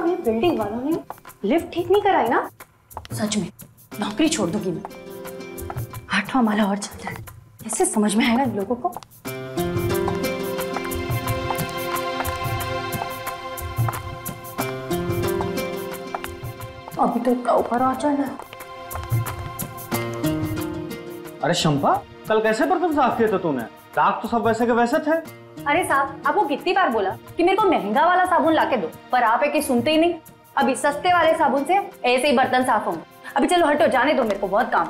मतलब ये बिल्डिंग वालों ने लिफ्ट ठीक नहीं कराई ना? सच में नौकरी छोड़ दूंगी मैं। 8वां माला और चल जाए, कैसे समझ में आएगा इन लोगों को? अभी तो इतना ऊपर आ जाना। अरे शंपा, कल कैसे बर्तन साफ किए थे तूने? दाग तो सब वैसे के वैसे थे। अरे साहब, आपको कितनी बार बोला कि मेरे को महंगा वाला साबुन लाके दो, पर आप है कि सुनते ही नहीं। अभी सस्ते वाले साबुन से ऐसे ही बर्तन साफ होंगे। अभी चलो हटो, जाने दो, मेरे को बहुत काम।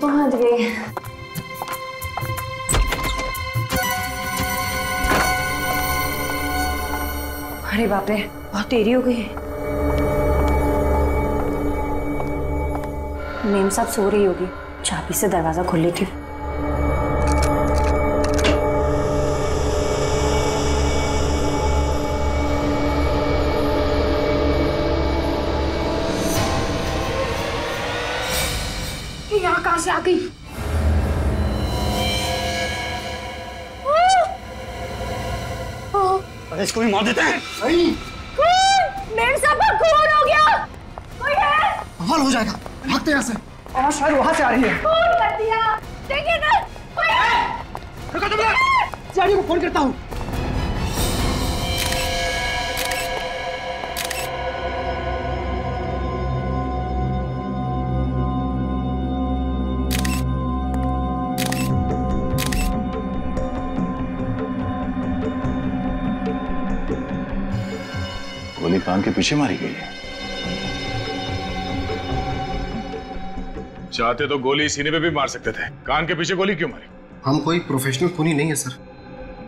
पहुंच गए। अरे बाप रे, बहुत देरी हो गई है। मेम साहब सो रही होगी, चाबी से दरवाजा खोल लेती हूँ। यहाँ कहाँ से आ गई? अरे इसको भी मार देते हैं। मेम साहब का खून हो गया। कोई है? बवाल हो जाएगा, भागते यहाँ से। आवाज शायद वहां से आ रही है। खून कर दिया। देखिए ना, कोई है? रुको तुम लोग, जानी को फोन करता हूँ। गोली कान के पीछे मारी गई है। चाहते तो गोली सीने पे भी मार सकते थे, कान के पीछे गोली क्यों मारी? हम कोई प्रोफेशनल खूनी नहीं है सर,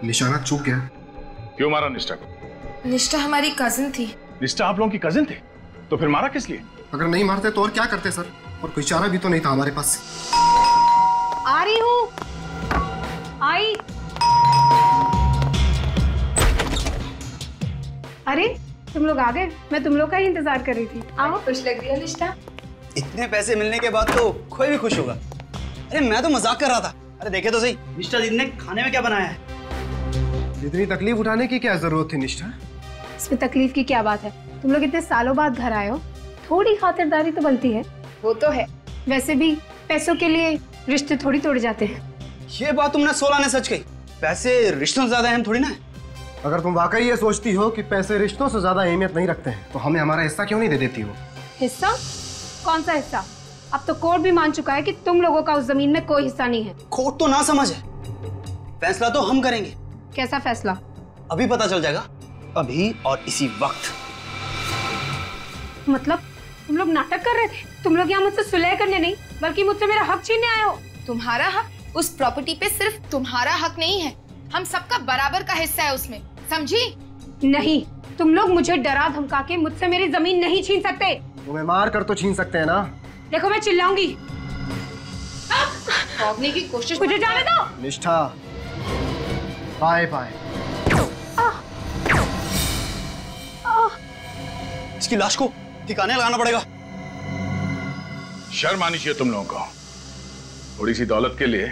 निशाना चूक गया। क्यों मारा निष्ठा को? निष्ठा हमारी कजिन थी। निष्ठा आप लोगों की कजिन थी, तो फिर मारा किस लिए? अगर नहीं मारते तो और क्या करते सर, और कोई चारा भी तो नहीं था हमारे पास। आ रही हूँ। आई। अरे तुम लोग आ गए, मैं तुम लोग का ही इंतजार कर रही थी। आओ। खुश लग रही है निष्ठा। इतने पैसे मिलने के बाद तो कोई भी खुश होगा। अरे मैं तो मजाक कर रहा था। अरे देखे तो सही, निष्ठा दीदी ने खाने में क्या बनाया है। इतनी तकलीफ उठाने की क्या जरूरत थी निष्ठा? इसमें तकलीफ की क्या बात है? तुम लोग इतने सालों बाद घर आए हो, थोड़ी खातिरदारी तो बनती है। वो तो है, वैसे भी पैसों के लिए रिश्ते थोड़ी तोड़े जाते हैं। ये बात तुमने 16 ने सच कही। पैसे रिश्तों से ज्यादा अहम थोड़ी ना है। अगर तुम वाकई ये सोचती हो कि पैसे रिश्तों से ज्यादा अहमियत नहीं रखते हैं, तो हमें हमारा हिस्सा क्यों नहीं दे देती हो? हिस्सा? कौन सा हिस्सा? अब तो कोर्ट भी मान चुका है कि तुम लोगों का उस जमीन में कोई हिस्सा नहीं है। कोर्ट तो ना समझ है, फैसला तो हम करेंगे। कैसा फैसला? अभी पता चल जाएगा, अभी और इसी वक्त। मतलब तुम लोग नाटक कर रहे थे? तुम लोग यहाँ मुझसे सुलह करने नहीं, बल्कि मुझसे मेरा हक छीनने आए हो। तुम्हारा हक? उस प्रॉपर्टी पे सिर्फ तुम्हारा हक नहीं है, हम सबका बराबर का हिस्सा है उसमें, समझी? नहीं, तुम लोग मुझे डरा धमका के मुझसे मेरी जमीन नहीं छीन सकते। तुम्हें मार कर तो छीन सकते हैं ना। देखो मैं चिल्लाऊंगी। भागने की कोशिश। मुझे जाने दो। निष्ठा, बाय बाय। इसकी लाश को ठिकाने लगाना पड़ेगा। शर्म आनी चाहिए तुम लोगों को। थोड़ी सी दौलत के लिए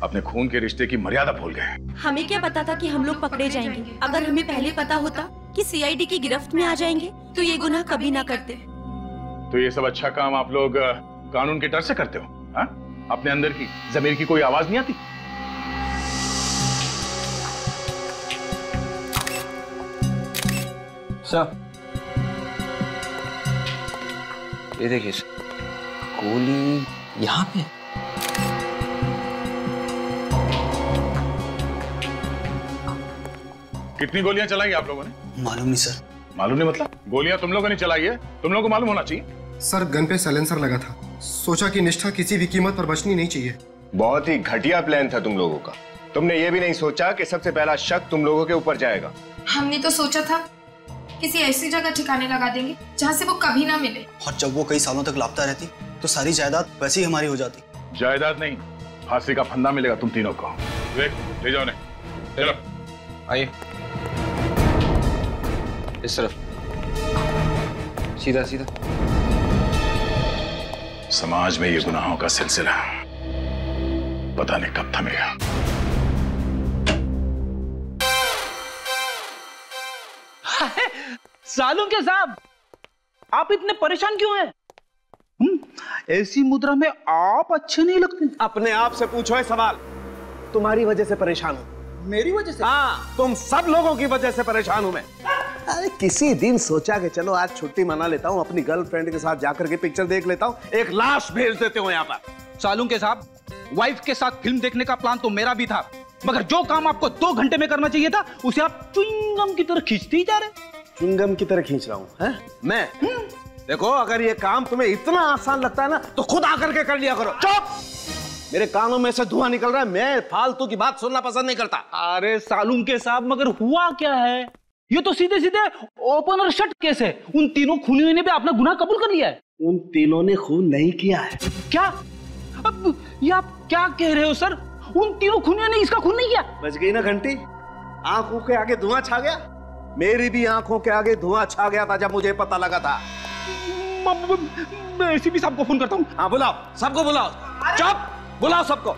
अपने खून के रिश्ते की मर्यादा भूल गए। हमें क्या पता था कि हम लोग पकड़े जाएंगे। अगर हमें पहले पता होता कि सीआईडी की गिरफ्त में आ जाएंगे तो ये गुनाह कभी ना करते। तो ये सब अच्छा काम आप लोग कानून के डर से करते हो? हाँ? अपने अंदर की जमीर की कोई आवाज नहीं आती? सर ये देखिए, गोली यहाँ पे। कितनी गोलियां चलाई आप लोगों ने? मालूम नहीं सर। मालूम नहीं मतलब? गोलियां तुम लोगों ने चलाई है, तुम लोगों को मालूम होना चाहिए। सर गन पे साइलेंसर लगा था, सोचा कि निष्ठा किसी भी कीमत पर बचनी नहीं चाहिए। बहुत ही घटिया प्लान था तुम लोगों का। तुमने ये भी नहीं सोचा कि सबसे पहला शक तुम लोगों के ऊपर जाएगा। हमने तो सोचा था किसी ऐसी जगह ठिकाने लगा देंगे जहाँ से वो कभी ना मिले। और जब वो कई सालों तक लापता रहती तो सारी जायदाद वैसे ही हमारी हो जाती। जायदाद नहीं, फांसी का फंदा मिलेगा तुम तीनों को। ले जाओ ने। चलो आइए इस तरफ, सीधा सीधा। समाज में ये गुनाहों का सिलसिला पता नहीं कब थमेगा। सालुंके साहब, आप इतने परेशान क्यों हैं? ऐसी मुद्रा में आप अच्छे नहीं लगते। अपने आप से पूछो है सवाल। तुम्हारी वजह से परेशान हूं। मेरी वजह से? हाँ, तुम सब लोगों की वजह से परेशान हूं मैं। अरे किसी दिन सोचा कि चलो आज छुट्टी मना लेता हूं, अपनी गर्लफ्रेंड के साथ जाकर के पिक्चर देख लेता हूं, एक लाश भेज देते हो यहाँ पर। सालुंके साहब, वाइफ के साथ फिल्म देखने का प्लान तो मेरा भी था, मगर जो काम आपको 2 घंटे में करना चाहिए था उसे आप च्युइंगम की तरह खींचते ही जा रहे। च्युइंगम की तरह खींच रहा हूं मैं? देखो, अगर ये काम तुम्हें इतना आसान लगता है ना तो खुद आकर के कर लिया करो। चुप! मेरे कानों में से धुआं निकल रहा है, मैं फालतू की बात सुनना पसंद नहीं करता। अरे सालुंके साहब, मगर हुआ क्या है? ये तो सीधे सीधे ओपन और शट केस है। उन तीनों खूनियों ने भी अपना गुनाह कबूल कर लिया है। उन तीनों ने खून नहीं किया है। क्या? अब ये आप क्या कह रहे हो सर? उन तीनों खूनियों ने इसका खून नहीं किया? बच गई ना घंटी? आंखों के आगे धुआं छा गया। मेरी भी आंखों के आगे धुआं छा गया था जब मुझे पता लगा था। मैं एसीपी साहब को फोन करता हूँ। हाँ, बुलाओ, सबको बुलाओ। चुप! बुलाओ सबको।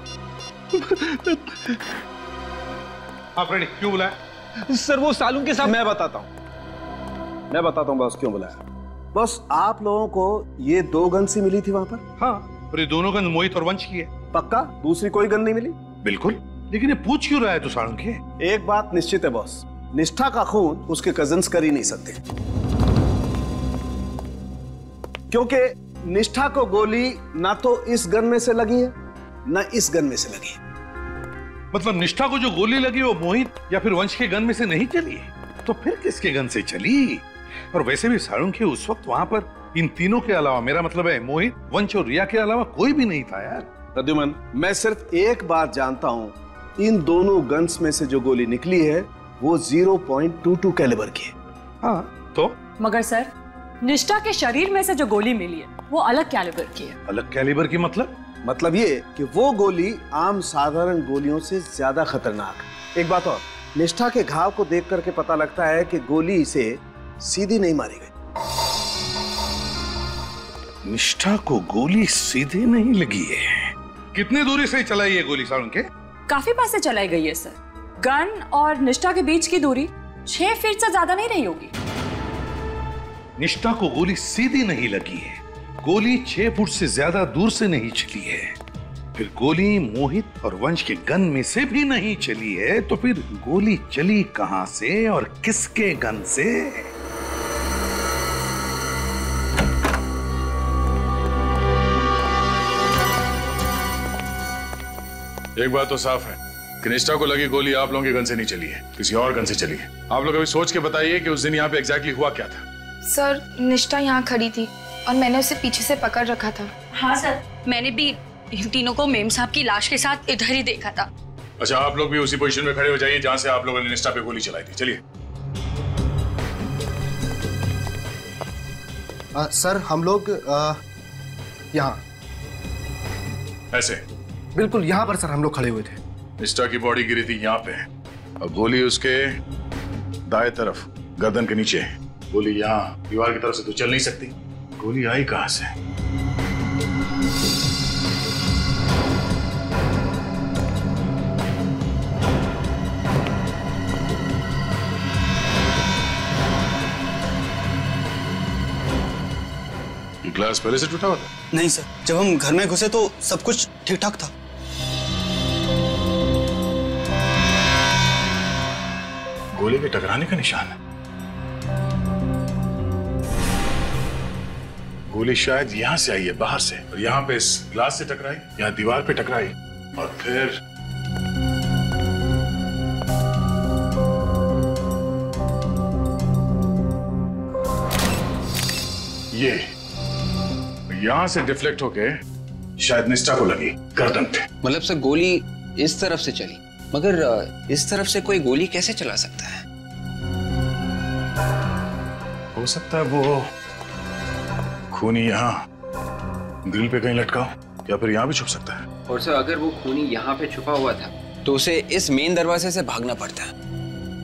आप रेडी? क्यों बुलाया? सर, वो सालुंके साहब। मैं बताता हूँ बॉस क्यों बुलाया। बस आप लोगों को ये 2 गन सी मिली थी वहां पर? हाँ, और ये दोनों गन मोहित और वंश की है। पक्का? दूसरी कोई गन नहीं मिली? बिल्कुल। लेकिन ये पूछ क्यों रहा है तू सालुंके? एक बात निश्चित है बॉस, निष्ठा का खून उसके कजिन्स कर ही नहीं सकते, क्योंकि निष्ठा को गोली ना तो इस गन में से लगी है ना इस गन में से लगी है। मतलब निष्ठा को जो गोली लगी वो मोहित या फिर वंश के गन में से नहीं चली, तो फिर किसके गन से चली? और वैसे भी सालुंके उस वक्त वहां पर इन तीनों के अलावा, मेरा मतलब है मोहित, वंश और रिया के अलावा कोई भी नहीं था यार। प्रद्युमन, मैं सिर्फ एक बात जानता हूं, इन दोनों गन्स में से जो गोली निकली है वो 0.22 कैलिबर की है। हाँ, तो? मगर सर, निष्ठा के शरीर में से जो गोली मिली है वो अलग कैलिबर की है। अलग कैलिबर की मतलब ये कि वो गोली आम साधारण गोलियों से ज्यादा खतरनाक। एक बात और, निष्ठा के घाव को देख करके पता लगता है कि गोली इसे सीधी नहीं मारी गई। निष्ठा को गोली सीधे नहीं लगी है। कितनी दूरी से चलाई है गोली सालुंके? काफी पास से चलाई गई है सर। गन और निष्ठा के बीच की दूरी 6 फीट से ज्यादा नहीं रही होगी। निष्ठा को गोली सीधी नहीं लगी है, गोली 6 फुट से ज्यादा दूर से नहीं चली है। फिर गोली मोहित और वंश के गन में से भी नहीं चली है, तो फिर गोली चली कहां से और किसके गन से? एक बात तो साफ है कि निष्ठा को लगी गोली आप लोगों के गन से नहीं चली है, किसी और गन से चली है। आप लोग अभी सोच के बताइए कि उस दिन यहाँ पे एग्जैक्टली हुआ क्या था। सर, निष्ठा यहाँ खड़ी थी और मैंने उसे पीछे से पकड़ रखा था। हाँ सर, मैंने भी इन तीनों को मेम साहब की लाश के साथ इधर ही देखा था। अच्छा, आप लोग भी उसी पोजीशन में खड़े हो जाइए जहां से आप लोगों ने निष्ठा पे गोली चलाई थी। चलिए। सर, हम लोग यहाँ ऐसे बिल्कुल यहाँ पर सर हम लोग खड़े हुए थे। निष्ठा की बॉडी गिरी थी यहाँ पे और गोली उसके दाएं तरफ गर्दन के नीचे। गोली यहाँ दीवार की तरफ से तो चल नहीं सकती, गोली आई कहां से? ये ग्लास पहले से टूटा हुआ था? नहीं सर, जब हम घर में घुसे तो सब कुछ ठीक ठाक था। गोली के टकराने का निशान है। गोली शायद यहां से आई है, बाहर से, और यहां पे इस ग्लास से टकराई, यहां दीवार पे टकराई और फिर ये यहां से डिफ्लेक्ट होके शायद निष्ठा को लगी गर्दन पे। मतलब सर, गोली इस तरफ से चली, मगर इस तरफ से कोई गोली कैसे चला सकता है? हो सकता है वो खूनी यहाँ ग्रिल पे कहीं लटका हो, या फिर यहाँ भी छुप सकता है। और सर, अगर वो खूनी यहाँ पे छुपा हुआ था तो उसे इस मेन दरवाजे से भागना पड़ता,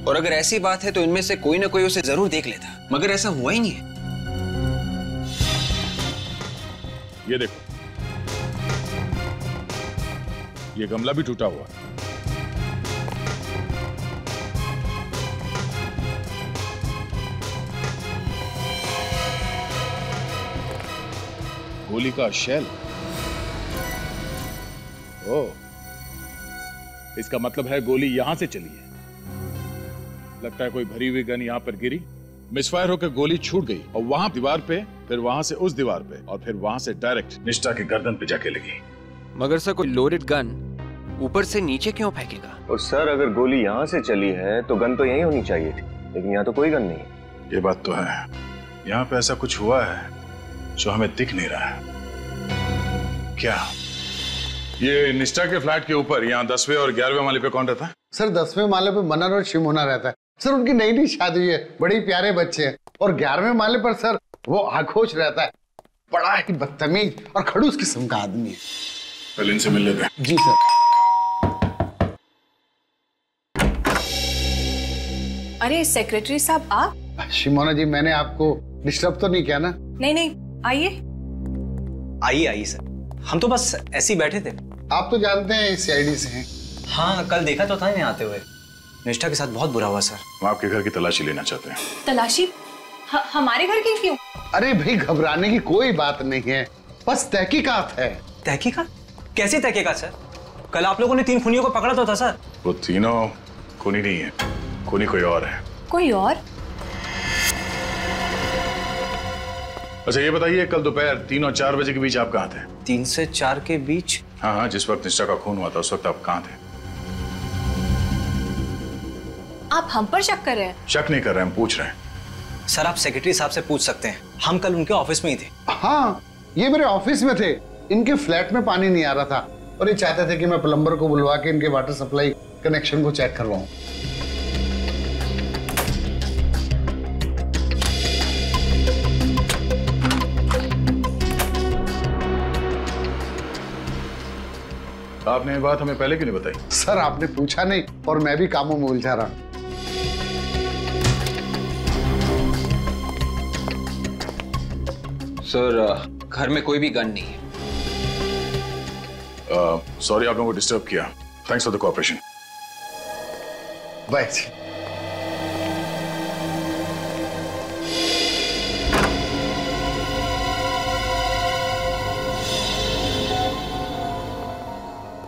और अगर ऐसी बात है तो इनमें से कोई ना कोई उसे जरूर देख लेता, मगर ऐसा हुआ ही नहीं है। ये देखो, ये गमला भी टूटा हुआ है। गोली का शेल। ओ, इसका मतलब है गोली यहां से चली है। लगता है कोई भरी हुई गन यहां पर गिरी, मिसफायर होकर गोली छूट गई और वहां दीवार पे, फिर वहां से उस दीवार पे और फिर वहां से डायरेक्ट निष्ठा की गर्दन पे जाके लगी। मगर सर कोई लोडेड गन ऊपर से नीचे क्यों फेंकेगा? और सर अगर गोली यहाँ से चली है तो गन तो यहीं होनी चाहिए थी, लेकिन यहाँ तो कोई गन नहीं है। ये बात तो है, यहाँ पे ऐसा कुछ हुआ है जो हमें दिख नहीं रहा है। क्या ये निष्ठा के फ्लैट के ऊपर यहाँ 10वें और 11वें माले पे कौन रहता है? सर 10वें माले पे मनन और शिमोना रहता है सर। उनकी नई नई शादी हुई है, बड़े प्यारे बच्चे हैं। और 11वें माले पर सर वो आखोश रहता है, बड़ा ही बदतमीज और खड़ूस किस्म का आदमी है। पहले इनसे मिल लेते हैं। जी सर। अरे सेक्रेटरी साहब आप? शिमोना जी, मैंने आपको डिस्टर्ब तो नहीं किया ना? नहीं नहीं, आइए आइए आइए सर, हम तो बस ऐसे ही बैठे थे। आप तो जानते हैं सीआईडी से हैं। हाँ, कल देखा तो था इन्हें आते हुए। निष्ठा के साथ बहुत बुरा हुआ सर। हम आपके घर की तलाशी लेना चाहते हैं। तलाशी? हमारे घर की क्यों? अरे भाई, घबराने की कोई बात नहीं है, बस तहकीकात है। तहकीकात? कैसी तहकीकात सर? कल आप लोगों ने 3 खूनियों को पकड़ा तो था सर। वो तीनों खूनी नहीं है, खूनी कोई और है। कोई और? अच्छा ये बताइए, कल दोपहर 3 और 4 बजे के बीच आप कहाँ थे? 3 से 4 के बीच? हाँ हाँ, जिस वक्त निष्ठा का खून हुआ था उस वक्त आप कहाँ थे? आप हम पर शक कर रहे हैं? शक नहीं कर रहे, हम पूछ रहे हैं। सर आप सेक्रेटरी साहब से पूछ सकते हैं, हम कल उनके ऑफिस में ही थे। हाँ, ये मेरे ऑफिस में थे। इनके फ्लैट में पानी नहीं आ रहा था और ये चाहते थे कि मैं प्लम्बर को बुलवा के इनके वाटर सप्लाई कनेक्शन को चेक करवाऊं। आपने ये बात हमें पहले क्यों नहीं बताई? सर आपने पूछा नहीं और मैं भी कामों में उलझा रहा। सर घर में कोई भी गन नहीं है। सॉरी आप लोगों को डिस्टर्ब किया। Thanks for the cooperation. Bye.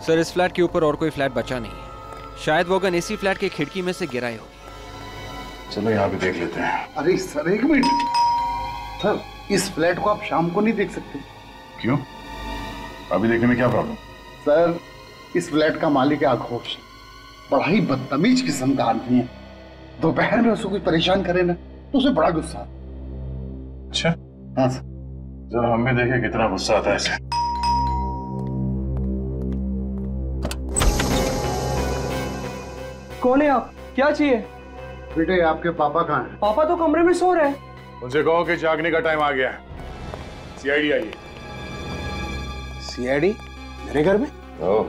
Sir इस फ्लैट के ऊपर और कोई फ्लैट बचा नहीं है, शायद वो गन इसी फ्लैट की खिड़की में से गिराई होगी। चलो यहाँ पे देख लेते हैं। अरे सर एक मिनट, सर इस फ्लैट को आप शाम को नहीं देख सकते? क्यों? अभी देखने में क्या प्रॉब्लम? सर इस फ्लैट का मालिक है आक्रोश, बड़ा ही बदतमीज किस्म का आदमी है। दोपहर में उसको कुछ परेशान करे ना तो उसे बड़ा गुस्सा। अच्छा हाँ सर। जरा हम भी देखें कितना गुस्सा आता है इसे। कौन है आप? क्या चाहिए? बेटे आपके पापा कहाँ हैं? पापा तो कमरे में सो रहे हैं। उनसे कहो कि जागने का टाइम आ गया है। सीआईडी आइए। सीआईडी मेरे घर में? ओह,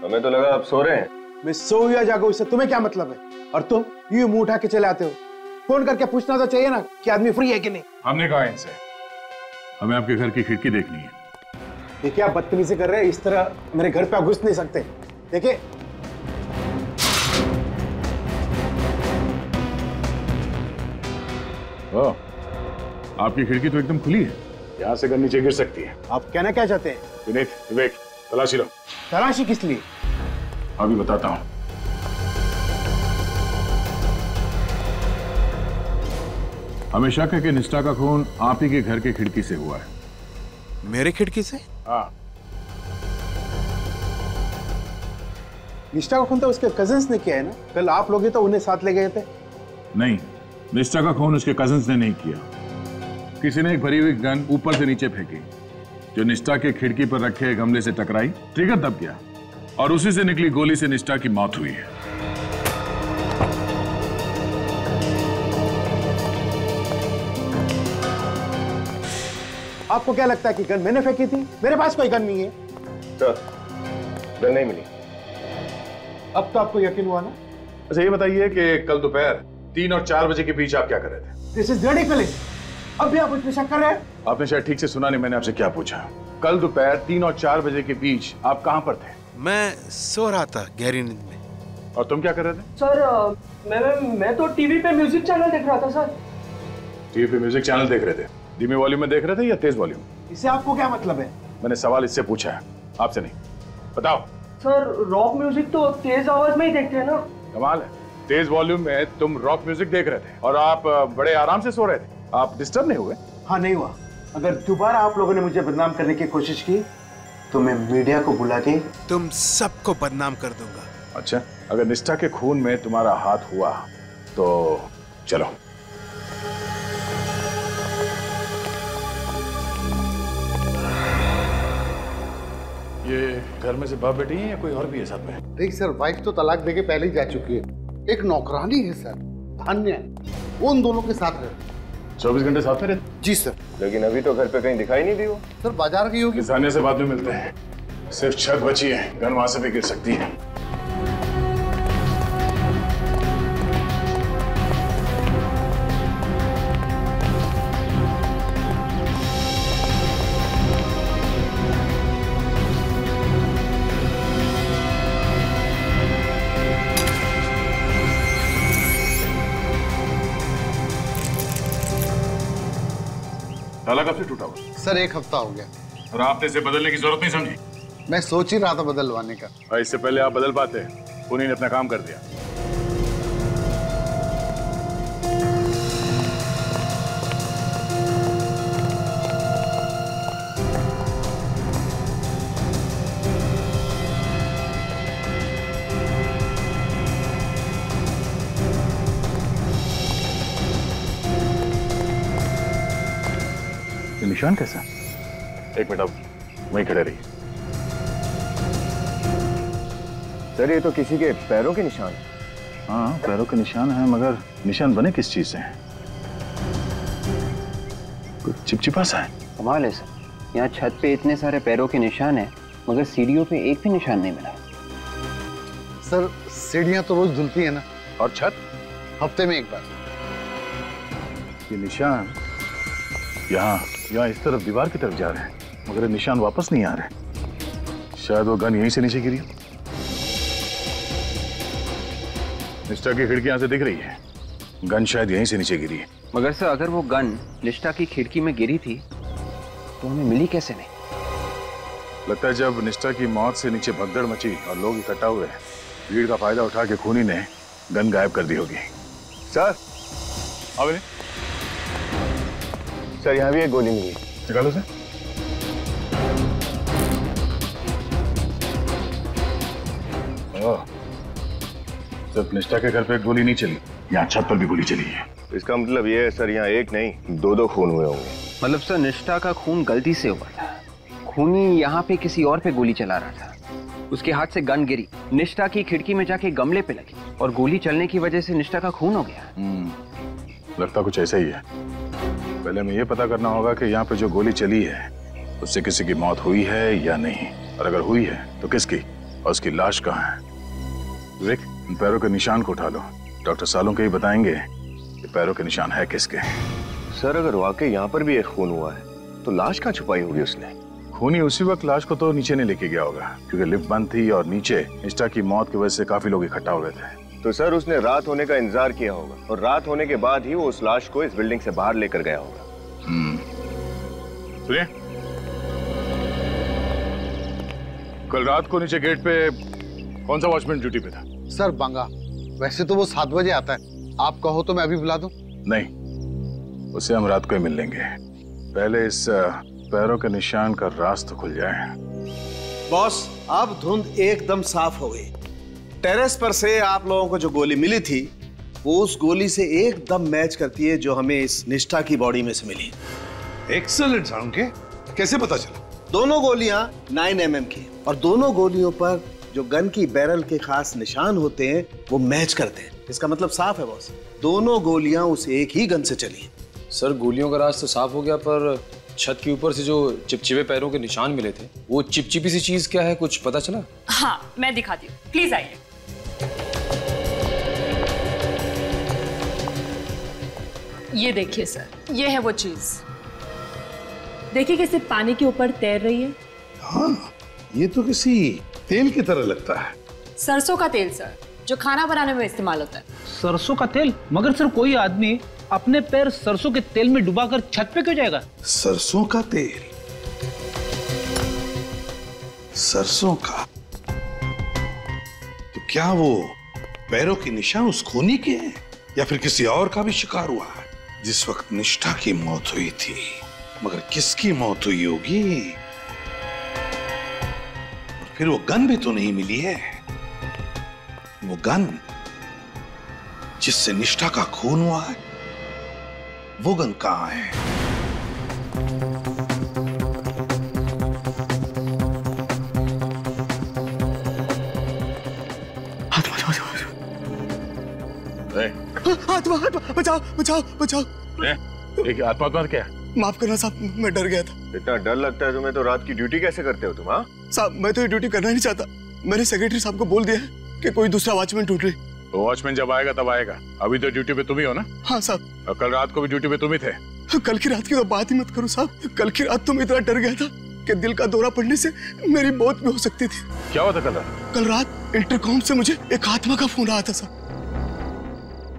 हमें तो लगा आप सो रहे हैं। मैं सो या जागो इससे तुम्हें क्या मतलब है? और तुम यूं मुंह उठा के चले आते हो। फोन करके पूछना तो चाहिए ना कि आदमी फ्री है कि नहीं। हमने कहा इनसे हमें आपके घर की खिड़की देखनी है। ये क्या बदतमीजी कर रहे हैं? इस तरह मेरे घर पे आप घुस नहीं सकते। देखिए आपकी खिड़की तो एकदम खुली है, यहाँ से गन नीचे गिर सकती है। आप कहना क्या चाहते हैं? विनीत, विवेक, तलाशी लो। तलाशी किस लिए? अभी बताता हूँ। हमें शक है कि निष्ठा का खून आप ही के घर के खिड़की से हुआ है। मेरे खिड़की से? हाँ। निष्ठा का खून तो उसके कजिन्स ने किया है ना? कल आप लोग ही तो उन्हें साथ ले गए थे। नहीं, निष्ठा का खून उसके कजिन्स ने नहीं किया। किसी ने एक भरी हुई गन ऊपर से नीचे फेंकी जो निष्ठा के खिड़की पर रखे गमले से टकराई, ट्रिगर दब गया और उसी से निकली गोली से निष्ठा की मौत हुई है। आपको क्या लगता है कि गन मैंने फेंकी थी? मेरे पास कोई गन नहीं है। सर, गन नहीं मिली। अब तो आपको यकीन हुआ ना? अच्छा ये बताइए कि कल दोपहर 3 और 4 बजे के बीच आप क्या कर रहे थे? This is ridiculous. अब भी आप मुझ पे शक कर रहे हैं? आपने शायद ठीक से सुना नहीं, मैंने आपसे क्या पूछा। कल दोपहर 3 और 4 बजे के बीच आप कहां पर थे? मैं सो रहा था गहरी नींद में। और तुम क्या कर रहे थे? सर मैं तो टीवी पे म्यूजिक चैनल देख रहा था सर। टीवी पे म्यूजिक चैनल देख रहे थे? धीमे वॉल्यूम में देख रहे थे या तेज वॉल्यूम? इससे आपको क्या मतलब है? मैंने सवाल इससे पूछा है, आपसे नहीं। बताओ। सर रॉक म्यूजिक तो तेज आवाज में ही देखते हैं ना। कमाल है, तेज वॉल्यूम में तुम रॉक म्यूजिक देख रहे थे और आप बड़े आराम से सो रहे थे। आप डिस्टर्ब नहीं हुए? हाँ नहीं हुआ। अगर दोबारा आप लोगों ने मुझे बदनाम करने की कोशिश की तो मैं मीडिया को बुला के तुम सबको बदनाम कर दूंगा। अच्छा, अगर निष्ठा के खून में तुम्हारा हाथ हुआ तो चलो। ये घर में से बाप बेटी हैं या कोई और भी है साथ में? देख सर, वाइफ तो तलाक देके पहले ही जा चुकी है, एक नौकरानी है सर, धान्या, वो उन दोनों के साथ रहती है। 24 घंटे साथ में रहते? जी सर। लेकिन अभी तो घर पे कहीं दिखाई नहीं दी वो। सर बाजार की होगी। धान्या से बाद में मिलते हैं, सिर्फ छत बची है, गन वहां से भी गिर सकती है। ताला कब से टूटा हुआ? सर 1 हफ्ता हो गया। और आपने इसे बदलने की जरूरत नहीं समझी? मैं सोच ही रहा था बदलवाने का। और इससे पहले आप बदल पाते, उन्हीं ने अपना काम कर दिया। निशान कैसा? एक मिनट, अब वहीं खड़े रहिए। सर ये तो किसी के पैरों के निशान है। हाँ पैरों के निशान हैं, मगर निशान बने किस चीज से हैं? कुछ चिपचिपा सा है। कमाल है सर, यहाँ छत पे इतने सारे पैरों के निशान हैं मगर सीढ़ियों पे एक भी निशान नहीं मिला। सर सीढ़ियां तो रोज धुलती है ना। और छत? हफ्ते में 1 बार। ये निशान यहाँ इस तरफ दीवार की तरफ जा रहे हैं, मगर ये निशान वापस नहीं आ रहे। शायद वो गन यहीं से नीचे गिरी। निष्ठा की खिड़की यहाँ से दिख रही है, गन शायद यहीं से नीचे गिरी है। मगर सर अगर वो गन निष्ठा की खिड़की में गिरी थी तो हमें मिली कैसे नहीं? लगता है जब निष्ठा की मौत से नीचे भगदड़ मची और लोग इकट्ठा हुए, भीड़ का फायदा उठा के खूनी ने गन गायब कर दी होगी। सर अब सर यहाँ भी एक गोली मिली। निकालो सर। सिर्फ निष्ठा के घर पे एक गोली नहीं चली, यहाँ छत पर भी गोली चली है। इसका मतलब ये है सर यहाँ एक नहीं 2 खून हुए होंगे। मतलब सर निष्ठा का खून गलती से हुआ था, खूनी यहाँ पे किसी और पे गोली चला रहा था, उसके हाथ से गन गिरी, निष्ठा की खिड़की में जाके गमले पे लगी और गोली चलने की वजह से निष्ठा का खून हो गया। लगता कुछ ऐसा ही है। पहले हमें यह पता करना होगा कि यहाँ पे जो गोली चली है उससे किसी की मौत हुई है या नहीं, और अगर हुई है तो किसकी, और उसकी लाश कहाँ है। विवेक, इन पैरों के निशान को उठा लो, डॉक्टर सालों के ही बताएंगे कि पैरों के निशान है किसके। सर अगर वाकई यहाँ पर भी एक खून हुआ है तो लाश कहाँ छुपाई होगी उसने? खूनी उसी वक्त लाश को तो नीचे नहीं लेके गया होगा, क्योंकि लिफ्ट बंद थी और नीचे निष्ठा की मौत की वजह से काफी लोग इकट्ठा हो गए थे। तो सर उसने रात होने का इंतजार किया होगा और रात होने के बाद ही वो उस लाश को इस बिल्डिंग से बाहर लेकर गया होगा। सुनिए, कल रात को नीचे गेट पे कौन सा वॉचमैन ड्यूटी पे था? सर बांगा। वैसे तो वो 7 बजे आता है, आप कहो तो मैं अभी बुला दूं? नहीं, उसे हम रात को ही मिल लेंगे, पहले इस पैरों के निशान का राज तो खुल जाए। बॉस अब धुंध एकदम साफ हो गई। टेरेस पर से आप लोगों को जो गोली मिली थी वो उस गोली से एकदम मैच करती है जो हमें इस निष्ठा की बॉडी में से मिली। एक्सीलेंट सालुंके, कैसे पता चला? दोनों गोलियां 9 mm की, और दोनों गोलियों पर जो गन की बैरल के खास निशान होते हैं वो मैच करते हैं। इसका मतलब साफ है बॉस, दोनों गोलियां उस एक ही गन से चली। सर गोलियों का राज तो साफ हो गया, पर छत के ऊपर से जो चिपचिपे पैरों के निशान मिले थे वो चिपचिपी सी चीज क्या है, कुछ पता चला? हाँ मैं दिखाती हूँ, प्लीज आइए। ये देखिए सर, ये है वो चीज, देखिए कैसे पानी के ऊपर तैर रही है। हाँ, ये तो किसी तेल की तरह लगता है। सरसों का तेल सर, जो खाना बनाने में इस्तेमाल होता है। सरसों का तेल? मगर सर कोई आदमी अपने पैर सरसों के तेल में डुबाकर छत पे क्यों जाएगा? सरसों का तेल? सरसों का? तो क्या वो पैरों के निशान उस खूनी के हैं या फिर किसी और का भी शिकार हुआ है? जिस वक्त निष्ठा की मौत हुई थी, मगर किसकी मौत हुई होगी? और फिर वो गन भी तो नहीं मिली है। वो गन जिससे निष्ठा का खून हुआ है, वो गन कहां है? आत्मा बचाओ बचाओ बचाओ। एक आत्मा क्या? माफ करना साहब, मैं डर गया था। इतना डर लगता है तुम्हें तो रात की ड्यूटी कैसे करते हो तुम? हाँ साहब, मैं तो ये ड्यूटी करना नहीं चाहता। मैंने सेक्रेटरी साहब को बोल दिया है कि कोई दूसरा वॉचमैन ढूंढ ले। तो वॉचमैन जब आएगा तब आएगा, अभी तो ड्यूटी पे तुम ही हो ना? हाँ साहब। और कल रात को भी ड्यूटी पे तुम ही थे। कल की रात की तो बात ही मत करो साहब। कल की रात तो मैं इतना डर गया था कि दिल का दौरा पड़ने से मेरी मौत भी हो सकती थी। क्या हुआ था कल रात? कल रात इंटरकॉम से मुझे एक आत्मा का फोन आया था साहब।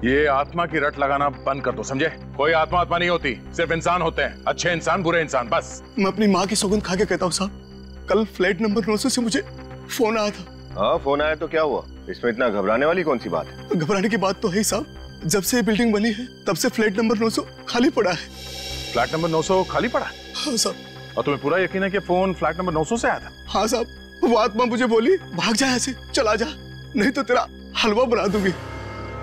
ये आत्मा की रट लगाना बंद कर दो, समझे? कोई आत्मा नहीं होती, सिर्फ इंसान होते हैं। अच्छे इंसान, बुरे इंसान, बस। मैं अपनी माँ की सौगंध खा के कहता हूँ साहब, कल फ्लैट नंबर 900 से मुझे फोन आया था। हाँ, फोन आया तो क्या हुआ? इसमें इतना घबराने वाली कौन सी बात है? घबराने की बात तो है ही साहब। जब से बिल्डिंग बनी है तब से फ्लैट नंबर 900 खाली पड़ा है। फ्लैट नंबर 900 खाली पड़ा? हाँ साहब। और तुम्हें पूरा यकीन है कि फोन फ्लैट नंबर 900 से आया था? हाँ साहब, वो आत्मा मुझे बोली भाग जा यहाँ से, चला जा, नहीं तो तेरा हलवा बना दूंगी।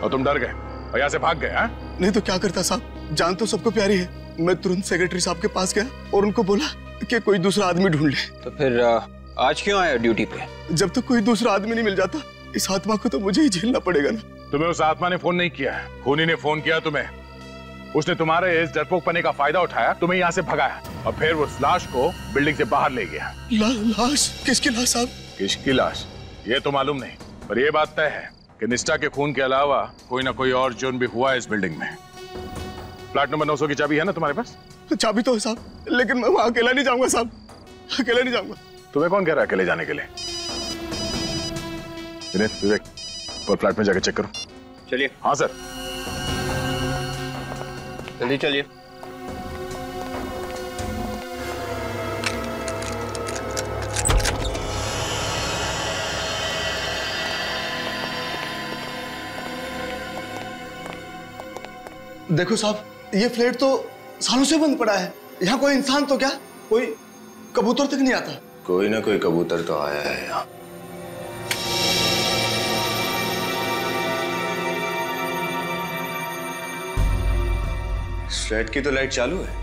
और तुम डर गए और यहाँ से भाग गए? हाँ? नहीं तो क्या करता साहब, जान तो सबको प्यारी है। मैं तुरंत सेक्रेटरी साहब के पास गया और उनको बोला कि कोई दूसरा आदमी ढूंढ ले। तो फिर आज क्यों आया ड्यूटी पे? जब तक कोई दूसरा आदमी नहीं मिल जाता, इस आत्मा को तो मुझे ही झेलना पड़ेगा ना। तुम्हें उस आत्मा ने फोन नहीं किया है, खूनी ने फोन किया तुम्हें। उसने तुम्हारे इस डरपोकपने का फायदा उठाया, तुम्हें यहाँ से भगाया और फिर उस लाश को बिल्डिंग से बाहर ले गया। लाश? किसकी लाश साहब? किसकी लाश ये तो मालूम नहीं, पर यह बात तय है कि निष्ठा के खून के अलावा कोई ना कोई और जुर्म भी हुआ है इस बिल्डिंग में। फ्लैट नंबर 900 की चाबी है ना तुम्हारे पास? चाबी तो है साहब, लेकिन मैं वहां अकेला नहीं जाऊंगा साहब, अकेला नहीं जाऊंगा। तुम्हें कौन कह रहा है अकेले जाने के लिए? विवेक, और फ्लैट में जाकर चेक करो। चलिए। हाँ सर। जल्दी चलिए। देखो साहब, ये फ्लैट तो सालों से बंद पड़ा है। यहाँ कोई इंसान तो क्या, कोई कबूतर तक नहीं आता। कोई ना कोई कबूतर तो आया है यहाँ। फ्लैट की तो लाइट चालू है।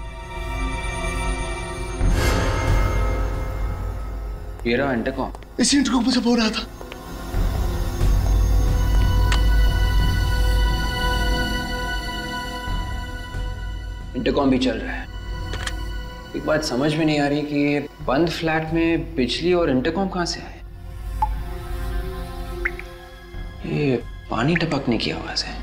ये रहा इंटरकॉम। इसी इंटरकॉम पे से बोल रहा था। इंटरकॉम भी चल रहा है। एक बात समझ में नहीं आ रही कि ये बंद फ्लैट में बिजली और इंटरकॉम कहां से आए। ये पानी टपकने की आवाज है।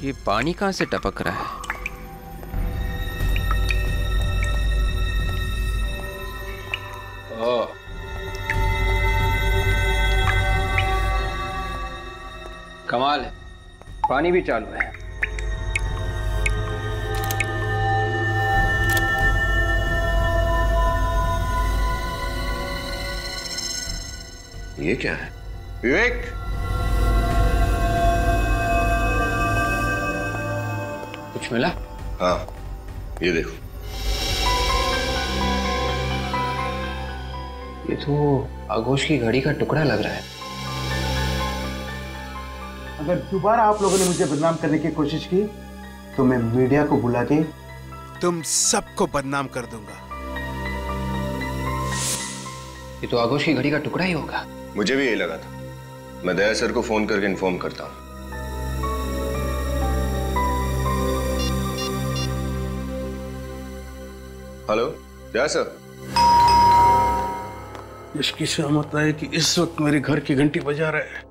ये पानी कहां से टपक रहा है? ओह, कमाल है, पानी भी चालू है। ये क्या है? विवेक, कुछ मिला? हाँ, ये देखो। ये तो आगोश की घड़ी का टुकड़ा लग रहा है। अगर दोबारा आप लोगों ने मुझे बदनाम करने की कोशिश की तो मैं मीडिया को बुला के तुम सबको बदनाम कर दूंगा। ये तो आगोश की घड़ी का टुकड़ा ही होगा। मुझे भी यही लगा था। मैं दया सर को फोन करके इन्फॉर्म करता हूँ। हेलो दया सर। इसकी सहमत है कि इस वक्त मेरे घर की घंटी बजा रहे हैं।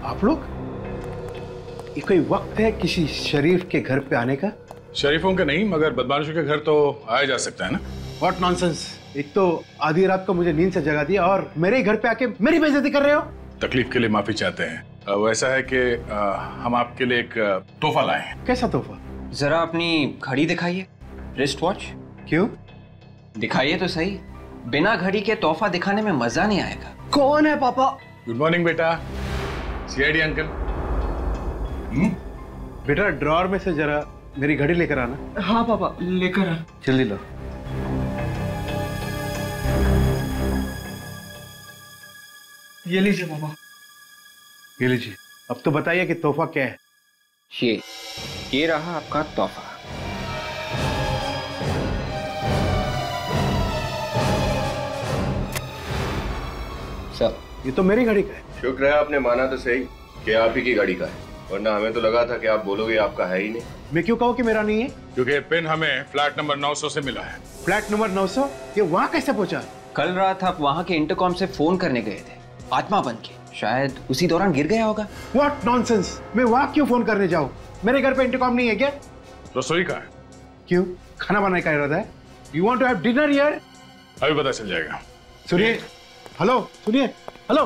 आप लोग, ये कोई वक्त है किसी शरीफ के घर पे आने का? शरीफों के नहीं, मगर बदमाशों के घर तो आया जा सकता है ना। What nonsense. एक तो आधी रात को मुझे नींद से जगा दिया और मेरे घर पे आके मेरी बेइज्जती कर रहे हो। तकलीफ के लिए माफी चाहते हैं। वैसा है कि हम आपके लिए एक तोहफा लाए हैं। कैसा तोहफा? जरा अपनी घड़ी दिखाइए, रिस्ट वॉच। क्यों? दिखाइए तो सही, बिना घड़ी के तोहफा दिखाने में मजा नहीं आएगा। कौन है पापा? गुड मॉर्निंग बेटा। CID uncle. बेटा ड्रॉअर में से जरा मेरी घड़ी लेकर आना। हाँ पापा, लेकर आ। जल्दी लो। ये लीजिए पापा। ये लीजिए। अब तो बताइए कि तोहफा क्या है? ये रहा आपका तोहफा। सर, ये तो मेरी घड़ी का है। शुक्र है आपने माना तो सही कि आप ही की गाड़ी का है, वरना हमें तो लगा था कि आप बोलोगे आपका है ही नहीं। मैं क्यों कहूँ कि मेरा नहीं है? क्योंकि पिन हमें फ्लैट नंबर 900 से मिला है। Flat number 900? ये वहाँ कैसे पहुंचा? कल रात आप वहाँ के इंटरकॉम से फोन करने गए थे, आत्मा बन के। शायद उसी दौरान गिर गया होगा। What nonsense! मैं वहाँ क्यों फोन करने जाऊँ? मेरे घर पे इंटरकॉम नहीं है क्या? रसोई का है। क्यों? खाना बनाने का इरादा है? You want to have dinner here? अभी पता चल जाएगा। सुनिए, हेलो, सुनिए, हेलो।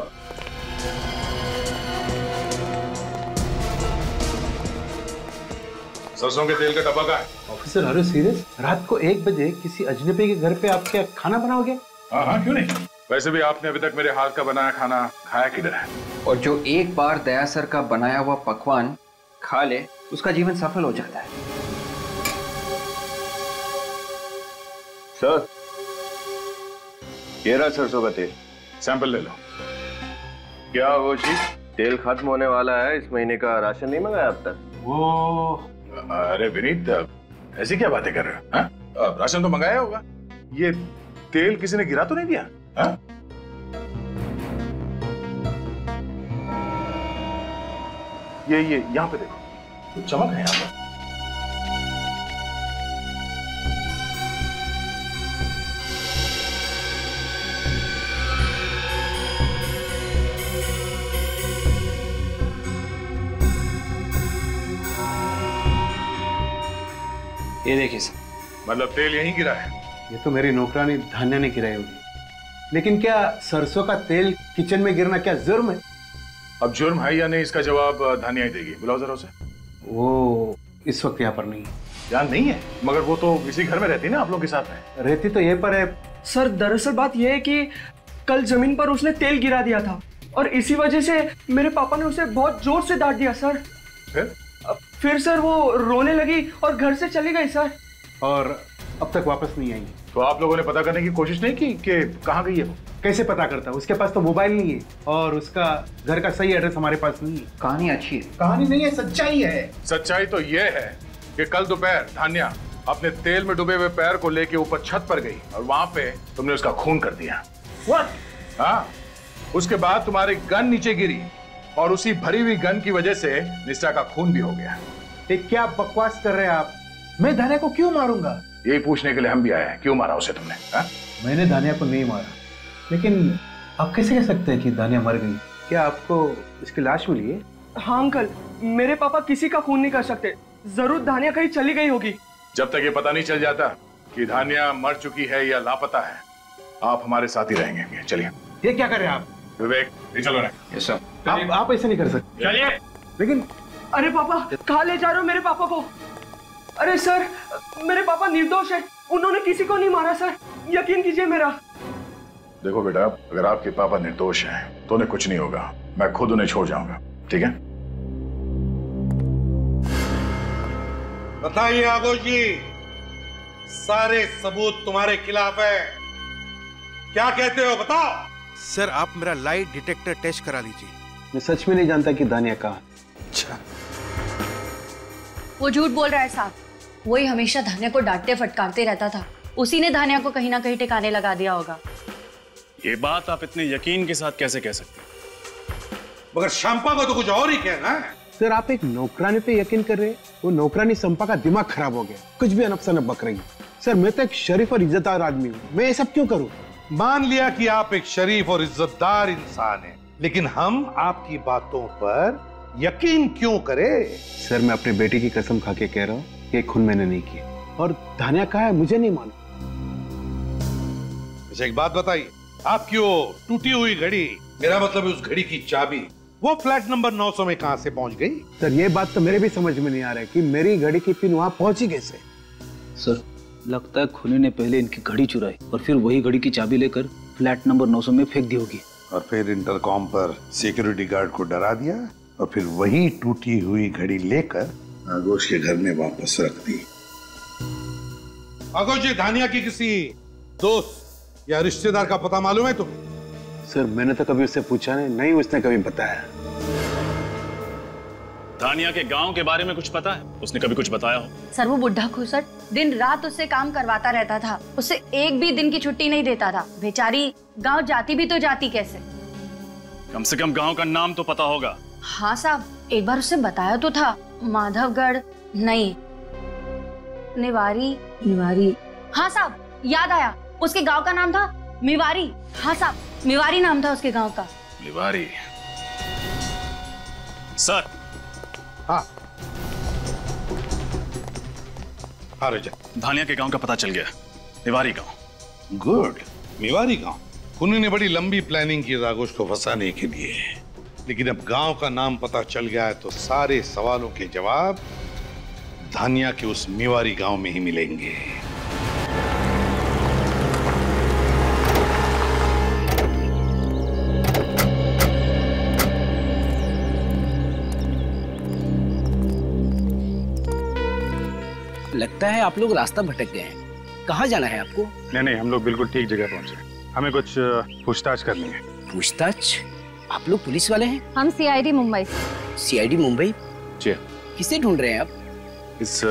सरसों के तेल का डब्बा का है। ऑफिसर, अरे सीरियस? रात को 1 बजे किसी अजनबी के घर पे आप क्या खाना बनाओगे? हाँ, क्यों नहीं। वैसे भी आपने अभी तक मेरे हाथ का बनाया खाना खाया किधर है? और जो एक बार दया सर का बनाया हुआ पकवान खा ले, उसका जीवन सफल हो जाता है। सर, ये रहा सरसों का तेल। सैंपल ले लो। क्या होशी, तेल खत्म होने वाला है, इस महीने का राशन नहीं मंगाया अब तक? वो अरे विनीत, ऐसी क्या बातें कर रहे हो? हाँ? राशन तो मंगाया होगा। ये तेल किसी ने गिरा तो नहीं दिया? हाँ? ये यहाँ पे देखो, तो चमक है यहाँ पर। ये देखिए सर। मतलब तेल यहीं गिरा है? ये तो मेरी नौकरानी धान्या ने गिराई होगी। लेकिन क्या सरसों का तेल किचन में गिरना क्या जुर्म है? अब जुर्म है या नहीं, इसका जवाब धान्या ही देगी। बुलाओ जरा उसे। वो इस वक्त यहाँ पर नहीं है। यहाँ नहीं है? मगर वो तो इसी घर में रहती ना आप लोग के साथ में। रहती तो ये पर है। सर, दरअसल बात यह है कि कल जमीन पर उसने तेल गिरा दिया था और इसी वजह से मेरे पापा ने उसे बहुत जोर से डांट दिया सर। फिर सर वो रोने लगी और घर से चली गई सर। और अब तक वापस नहीं आई। तो आप लोगों ने पता करने की कोशिश नहीं की कि कहाँ गई है वो? कैसे पता करता? उसके पास तो मोबाइल नहीं है और उसका घर का सही एड्रेस हमारे पास नहीं है। कहानी अच्छी है। कहानी नहीं है, सच्चाई है। सच्चाई तो ये है कि कल दोपहर धान्या अपने तेल में डूबे हुए पैर को लेके ऊपर छत पर गई और वहां पे तुमने उसका खून कर दिया। What? हाँ, उसके बाद तुम्हारी गन नीचे गिरी और उसी भरी हुई गन की वजह से निष्ठा का खून भी हो गया। क्या बकवास कर रहे हैं आप? मैं धान्या को क्यों मारूंगा? यही पूछने के लिए हम भी आए हैं, क्यों मारा उसे तुमने? मैंने धान्या को नहीं मारा, लेकिन आप कैसे कह सकते हैं कि धान्या मर गई? क्या आपको इसकी लाश मिली है? हाँ अंकल, मेरे पापा किसी का खून नहीं कर सकते। जरूर धान्या कहीं चली गई होगी। जब तक ये पता नहीं चल जाता कि धान्या मर चुकी है या लापता है, आप हमारे साथ ही रहेंगे। चलिए। ये क्या कर रहे हैं आप? विवेक, ये चलो ना। Yes sir. आप ऐसे नहीं कर सकते। चलिए। लेकिन अरे पापा, कहाँ ले जा रहे हो मेरे पापा को? अरे सर, मेरे पापा निर्दोष है, उन्होंने किसी को नहीं मारा सर, यकीन कीजिए मेरा। देखो बेटा, अगर आपके पापा निर्दोष हैं तो उन्हें कुछ नहीं होगा, मैं खुद उन्हें छोड़ जाऊंगा, ठीक है? बताइए आगोश जी, सारे सबूत तुम्हारे खिलाफ है, क्या कहते हो बताओ? सर, आप मेरा लाई डिटेक्टर टेस्ट करा लीजिए। मैं सच में नहीं जानता कि धान्या कहाँ। अच्छा, वो झूठ बोल रहा है साहब। वही हमेशा धान्या को डांटते फटकारते रहता था, उसी ने धान्या को कहीं ना कहीं ठिकाने लगा दिया होगा। ये बात आप इतने यकीन के साथ कैसे कह सकते? मगर शंपा को तो कुछ और ही कहना है। सर, आप एक नौकरानी पे यकीन कर रहे हैं? वो नौकरानी संपा का दिमाग खराब हो गया, कुछ भी अनफसनफ बक रही है। सर, मैं तो एक शरीफ और इज्जतदार आदमी हूँ, मैं ये सब क्यों करूँ? मान लिया कि आप एक शरीफ और इज्जतदार इंसान हैं, लेकिन हम आपकी बातों पर यकीन क्यों करें? सर, मैं अपने बेटे की कसम खा के कह रहा हूँ कि खून मैंने नहीं किया, और धान्या कहाँ है मुझे नहीं मालूम। एक बात बताइए, आपकी वो टूटी हुई घड़ी, मेरा मतलब उस घड़ी की चाबी वो फ्लैट नंबर 900 में कहां से पहुंच गई? सर ये बात तो मेरे भी समझ में नहीं आ रहा है कि मेरी घड़ी की पिन वहां पहुंची कैसे। सर लगता है खूनी ने पहले इनकी घड़ी चुराई और फिर वही घड़ी की चाबी लेकर फ्लैट नंबर 900 में फेंक दी होगी। और फिर इंटरकॉम पर सिक्योरिटी गार्ड को डरा दिया और फिर वही टूटी हुई घड़ी लेकर आगोश के घर में वापस रख दी। आगोश, ये धानिया की किसी दोस्त या रिश्तेदार का पता मालूम है तुम्हें? सर मैंने तो कभी उससे पूछा नहीं उसने कभी बताया। धानिया के गांव के बारे में कुछ पता है? उसने कभी कुछ बताया हो? सर वो बुढ़ा खुसट दिन रात उससे काम करवाता रहता था, उससे एक भी दिन की छुट्टी नहीं देता था। बेचारी गांव जाती भी तो जाती कैसे? कम से कम गांव का नाम तो पता होगा। हाँ साहब, एक बार उससे बताया तो था, माधवगढ़ नहीं, निवारी। हाँ साहब याद आया, उसके गांव का नाम था मिवारी। हाँ साहब, मिवारी नाम था उसके गांव का। मिवारी। सर। हाँ रजा, धानिया के गांव का पता चल गया, मिवारी गांव। गुड, मिवारी गांव। खूनी ने बड़ी लंबी प्लानिंग की आगोश को फंसाने के लिए, लेकिन अब गांव का नाम पता चल गया है तो सारे सवालों के जवाब धानिया के उस मिवारी गांव में ही मिलेंगे। लगता है आप लोग रास्ता भटक गए हैं। कहाँ जाना है आपको? नहीं, हम लोग बिल्कुल ठीक जगह पहुंचे। हमें कुछ पूछताछ करनी है। पूछताछ? आप लोग पुलिस वाले हैं? हम CID मुंबई। CID मुंबई? जी। किसे ढूंढ रहे हैं आप? इस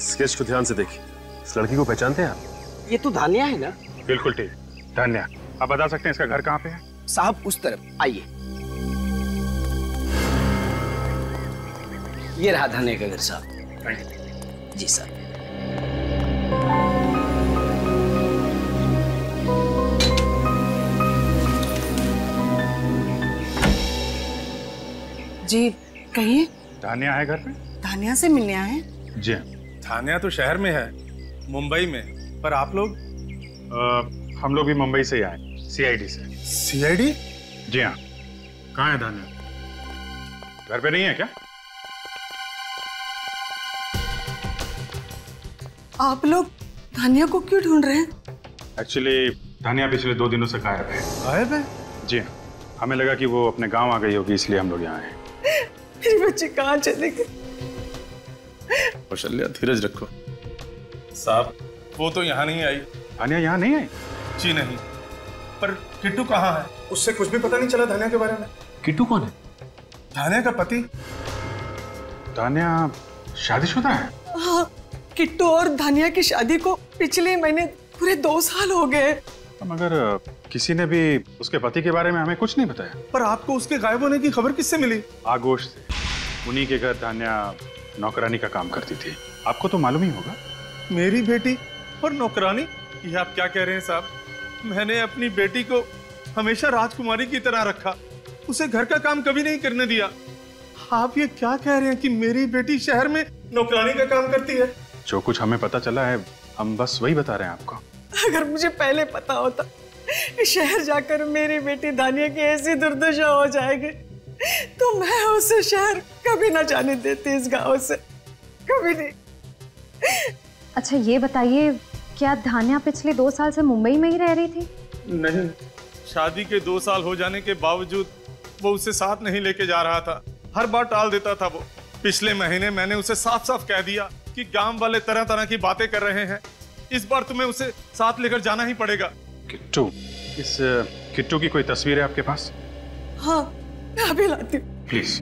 स्केच को ध्यान से देखिए। इस लड़की को पहचानते हैं आप? ये तो धानिया है ना? बिल्कुल ठीक, धानिया। आप बता सकते हैं इसका घर कहाँ पे है? साहब उस तरफ आइए। ये रहा धानिया का घर साहब। जी सर। जी कहिए। धानिया है घर पे? धानिया से मिलने आए हैं? जी। धानिया तो शहर में है, मुंबई में, पर आप लोग? हम लोग भी मुंबई से ही आए, CID से। CID? जी हाँ। कहाँ है धानिया? घर पे नहीं है क्या? आप लोग धानिया को क्यों ढूंढ रहे हैं? एक्चुअली धानिया पिछले 2 दिनों से गायब है। गायब है? जी हाँ, हमें लगा कि वो अपने गांव आ गई होगी, इसलिए हम लोग यहाँ आए। मेरी बच्ची कहाँ चले गई? कौशल्या धीरज रखो। साहब वो तो यहाँ नहीं आई। धानिया यहाँ नहीं आई? जी नहीं। पर किट्टू कहाँ है? उससे कुछ भी पता नहीं चला धानिया के बारे में। किट्टू कौन है? धानिया का पति। धानिया शादीशुदा है? हाँ, किट्टू और धानिया की शादी को पिछले महीने पूरे 2 साल हो गए। मगर किसी ने भी उसके पति के बारे में हमें कुछ नहीं बताया। पर आपको उसके गायब होने की खबर किससे मिली? आगोश से। उन्हीं के घर धानिया नौकरानी का काम करती थी, आपको तो मालूम ही होगा। मेरी बेटी और नौकरानी? ये आप क्या कह रहे हैं साहब? मैंने अपनी बेटी को हमेशा राजकुमारी की तरह रखा, उसे घर का काम कभी नहीं करने दिया। आप ये क्या कह रहे हैं कि मेरी बेटी शहर में नौकरानी का काम करती है? जो कुछ हमें पता चला है हम बस वही बता रहे हैं आपको। अगर मुझे पहले पता होता शहर जाकर मेरी बेटी धानिया की ऐसी दुर्दशा हो जाएगी तो मैं उसे शहर कभी ना जाने देती, इस गांव से कभी नहीं। अच्छा ये बताइए, क्या धानिया पिछले 2 साल से मुंबई में ही रह रही थी? नहीं, शादी के 2 साल हो जाने के बावजूद वो उसे साथ नहीं लेके जा रहा था। हर बार टाल देता था वो। पिछले महीने मैंने उसे साफ साफ कह दिया कि गांव वाले तरह तरह की बातें कर रहे हैं, इस बार तुम्हें उसे साथ लेकर जाना ही पड़ेगा। किट्टू, इस किट्टू की कोई तस्वीर है आपके पास? हाँ, मैं अभी लाती हूँ। प्लीज।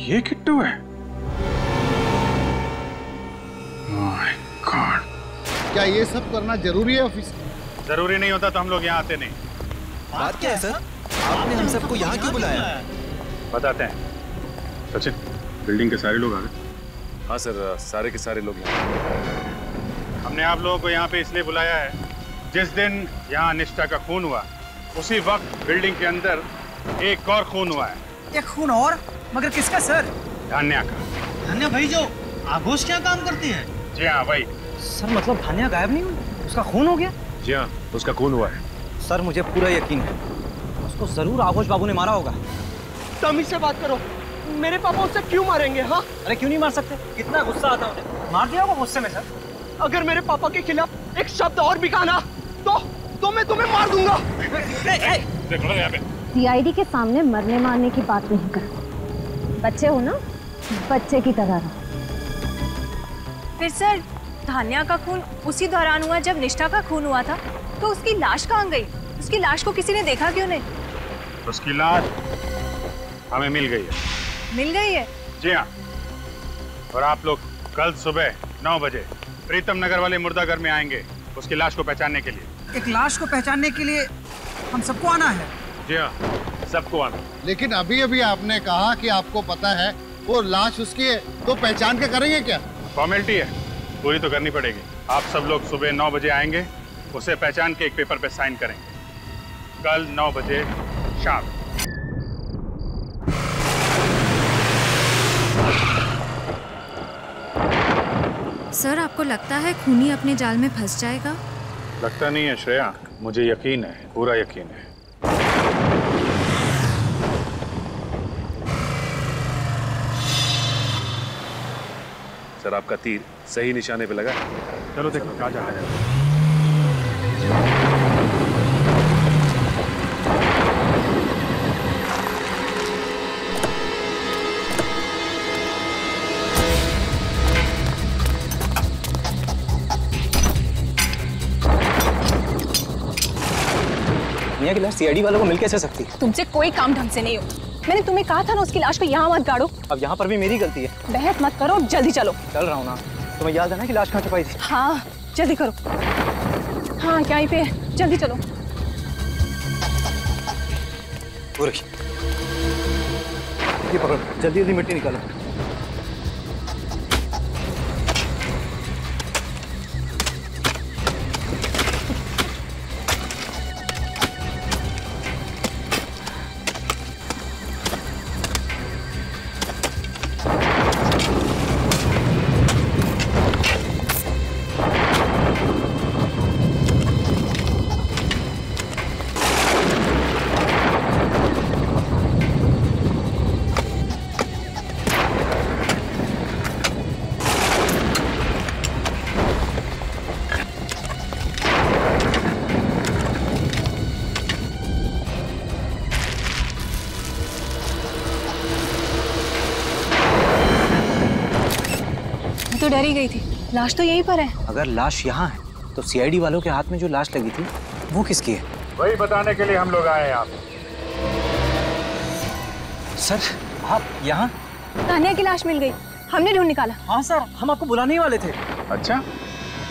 ये किट्टू है? My God. क्या ये सब करना जरूरी है ऑफिस? जरूरी नहीं होता तो हम लोग यहाँ आते नहीं। बात क्या है सर? आपने हम सबको यहाँ क्यों बुलाया? बताते हैं। सचिन, बिल्डिंग के सारे लोग आ गए? हाँ सर, सारे के सारे लोग यहाँ। हमने आप लोगों को यहाँ पे इसलिए बुलाया है, जिस दिन यहाँ निष्ठा का खून हुआ उसी वक्त बिल्डिंग के अंदर एक और खून हुआ है। एक खून और, मगर किसका सर? धान्या का। धान्या भाई जो आघोष क्या काम करती है? जी हाँ भाई। सर मतलब धान्या गायब नहीं हुई, उसका खून हो गया? जी हाँ, उसका खून हुआ है। सर मुझे पूरा यकीन है उसको जरूर आघोष बाबू ने मारा होगा। तमीज से बात करो, मेरे पापा उससे क्यों मारेंगे? हाँ अरे क्यों नहीं मार सकते, कितना गुस्सा आता है उन्हें, मार दिया होगा गुस्से में सर। अगर मेरे पापा के खिलाफ एक शब्द और भी कहा ना तो मैं तुम्हें मार दूंगा। सीआईडी के सामने मरने मारने की बात नहीं कर, बच्चे हो ना, बच्चे की तरह रहो। फिर सर धान्या का खून उसी दौरान हुआ जब निष्ठा का खून हुआ था, तो उसकी लाश कहाँ गई? उसकी लाश को किसी ने देखा क्यों नहीं? उसकी लाश हमें मिल गई है। मिल गई है? जी हाँ। और आप लोग कल सुबह 9 बजे प्रीतम नगर वाले मुर्दाघर में आएंगे उसकी लाश को पहचानने के लिए। एक लाश को पहचानने के लिए हम सबको आना है? जी हाँ, सबको आना। लेकिन अभी अभी आपने कहा कि आपको पता है वो लाश उसकी है, तो पहचान के करेंगे क्या? फॉर्मेलिटी है, पूरी तो करनी पड़ेगी। आप सब लोग सुबह 9 बजे आएंगे, उसे पहचान के एक पेपर पे साइन करेंगे। कल 9 बजे शाम। सर आपको लगता है खूनी अपने जाल में फंस जाएगा? लगता नहीं है श्रेया, मुझे यकीन है, पूरा यकीन है। सर आपका तीर सही निशाने पे लगा। चलो देखो क्या जा रहा है। धान्या की लाश सीआईडी वालों को मिल कैसे सकती है? तुमसे कोई काम ढंग से नहीं हो। मैंने तुम्हें कहा था ना उसकी लाश को यहाँ मत गाड़ो। अब यहाँ पर भी मेरी गलती है। बहस मत करो, जल्दी चलो। चल रहा हूँ ना। तुम्हें याद है ना कि लाश कहाँ छुपाई थी? हाँ जल्दी करो। हाँ क्या ही पे, जल्दी चलो। ये पकड़ो, जल्दी जल्दी मिट्टी निकालो। तो डर ही गई थी, लाश तो यहीं पर है। अगर लाश यहाँ है तो सीआईडी वालों के हाथ में जो लाश लगी थी वो किसकी है? वही बताने के लिए हम लोग आए हैं आप। सर आप यहाँ? धान्या की लाश मिल गई, हमने ढूंढ निकाला। हाँ सर, हम आपको बुलाने ही वाले थे। अच्छा,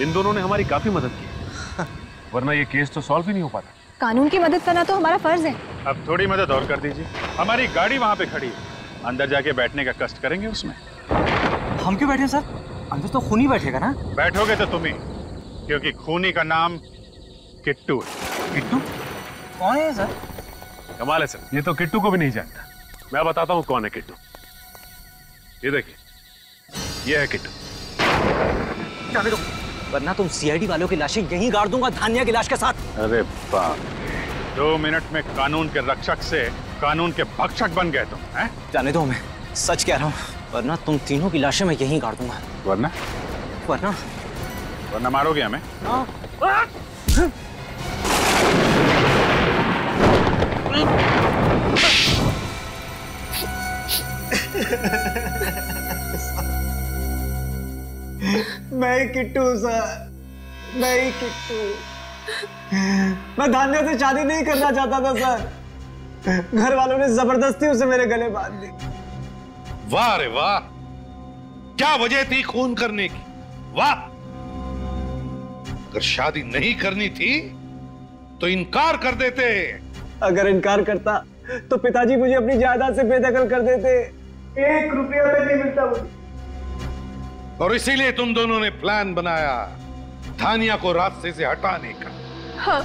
इन दोनों ने हमारी काफी मदद की, वरना ये केस तो सॉल्व ही नहीं हो पाता। कानून की मदद करना तो हमारा फर्ज है। अब थोड़ी मदद और कर दीजिए। हमारी गाड़ी वहाँ पे खड़ी है, अंदर जाके बैठने का कष्ट करेंगे उसमें। हम क्यों बैठे सर? अंदर तो खूनी बैठेगा ना। बैठोगे तो तुम ही, क्योंकि खूनी का नाम किट्टू है। किट्टू कौन है सर? कमाल है सर, ये तो किट्टू को भी नहीं जानता। मैं बताता हूँ कौन है किट्टू। ये देखिए, ये है किट्टू। जाने दो, वरना तुम सीआईडी वालों की लाशें यहीं गाड़ दूंगा धान्या की लाश के साथ। अरे बाप, 2 मिनट में कानून के रक्षक से कानून के भक्षक बन गए तुम, हैं? जाने दो, मैं सच कह रहा हूँ, वरना तुम तीनों की लाशें मैं यहीं गाड़ दूंगा। वरना? वरना? वरना मारोगे हमें? हाँ। मैं ही किट्टू सर, मैं ही किट्टू। मैं धान्या से शादी नहीं करना चाहता था सर, घर वालों ने जबरदस्ती उसे मेरे गले बांध दी। वाह रे वाह, क्या वजह थी खून करने की? वाह, अगर शादी नहीं करनी थी तो इनकार कर देते। अगर इनकार करता तो पिताजी मुझे अपनी जायदाद से बेदखल कर देते, 1 रुपया तक नहीं मिलता मुझे। और इसीलिए तुम दोनों ने प्लान बनाया धान्या को रास्ते से हटाने का। हाँ,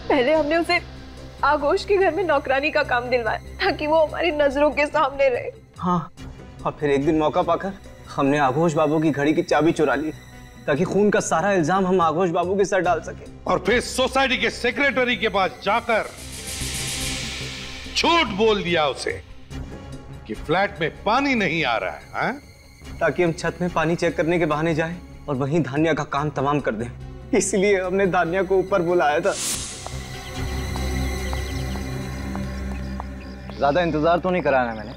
पहले हमने उसे आगोश के घर में नौकरानी का काम दिलवाया ताकि वो हमारी नजरों के सामने रहे। हाँ, और फिर एक दिन मौका पाकर हमने आगोश बाबू की घड़ी की चाबी चुरा ली ताकि खून का सारा इल्जाम हम आगोश बाबू के सर डाल सके। और फिर सोसाइटी के सेक्रेटरी के पास जाकर झूठ बोल दिया उसे कि फ्लैट में पानी नहीं आ रहा है, हाँ? ताकि हम छत में पानी चेक करने के बहाने जाएं और वहीं धान्या का काम तमाम कर दें। इसलिए हमने धान्या को ऊपर बुलाया था। ज्यादा इंतजार तो नहीं कराया मैंने।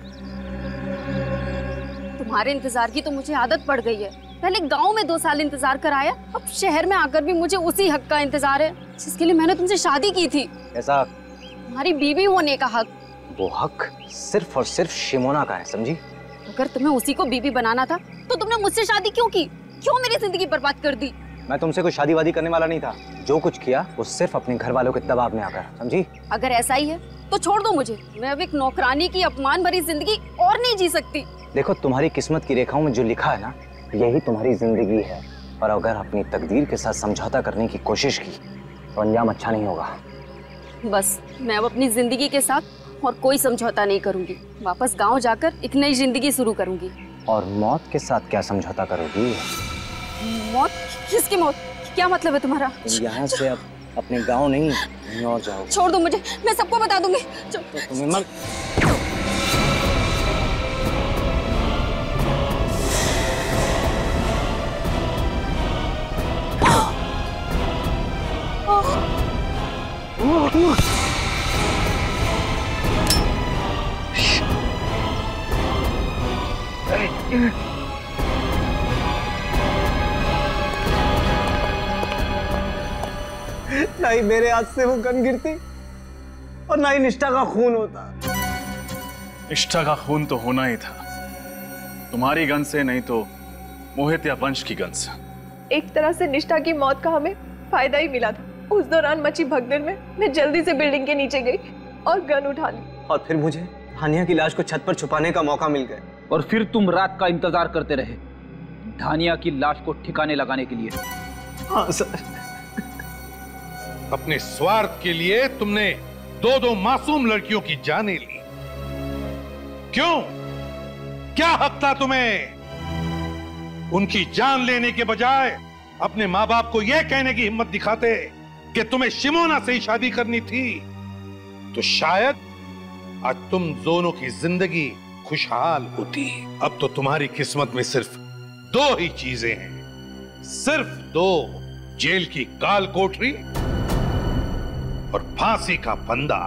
तुम्हारे इंतजार की तो मुझे आदत पड़ गई है। पहले गांव में 2 साल इंतजार कराया, अब शहर में आकर भी मुझे उसी हक का इंतजार है जिसके लिए मैंने तुमसे शादी की थी। ऐसा तुम्हारी बीवी होने का हक। वो हक सिर्फ और सिर्फ शिमोना का है, समझी? अगर तुम्हें उसी को बीवी बनाना था तो तुमने मुझसे शादी क्यों की? क्यों मेरी जिंदगी बर्बाद कर दी? मैं तुमसे कोई शादी वादी करने वाला नहीं था। जो कुछ किया वो सिर्फ अपने घर वालों के दबाव में आकर, समझी? अगर ऐसा ही है तो छोड़ दो मुझे। मैं अब एक नौकरानी की अपमान भरी जिंदगी और नहीं जी सकती। देखो, तुम्हारी किस्मत की रेखाओं में जो लिखा है ना, यही तुम्हारी जिंदगी है। और अगर अपनी तकदीर के साथ समझौता करने की कोशिश की तो अंजाम अच्छा नहीं होगा। बस मैं अब अपनी जिंदगी के साथ और कोई समझौता नहीं करूंगी। वापस गांव जाकर एक नई जिंदगी शुरू करूंगी। और मौत के साथ क्या समझौता करोगी? मौत? किसकी मौत? क्या मतलब है तुम्हारा? यहाँ से अब अपने गांव नहीं, कहीं और जाओ। छोड़ दो मुझे, मैं सबको बता दूंगी। तो तुम्हें मत ना ही मेरे हाथ से वो गन गिरती और ना ही निष्ठा का खून होता। निष्ठा का खून तो होना ही था, तुम्हारी गन से नहीं तो मोहित या वंश की गन से। एक तरह से निष्ठा की मौत का हमें फायदा ही मिला था। उस दौरान मची भगदड़ में मैं जल्दी से बिल्डिंग के नीचे गई और गन उठा ली। और फिर मुझे धानिया की लाश को छत पर छुपाने का मौका मिल गया। और फिर तुम रात का इंतजार करते रहे धानिया की लाश को ठिकाने लगाने के लिए। हाँ सर। अपने स्वार्थ के लिए तुमने 2 मासूम लड़कियों की जानें ली। क्यों? क्या हक था तुम्हें? उनकी जान लेने के बजाय अपने माँ बाप को यह कहने की हिम्मत दिखाते कि तुम्हें शिमोना से ही शादी करनी थी, तो शायद आज तुम दोनों की जिंदगी खुशहाल होती। अब तो तुम्हारी किस्मत में सिर्फ 2 ही चीजें हैं, सिर्फ 2, जेल की काल कोठरी और फांसी का फंदा।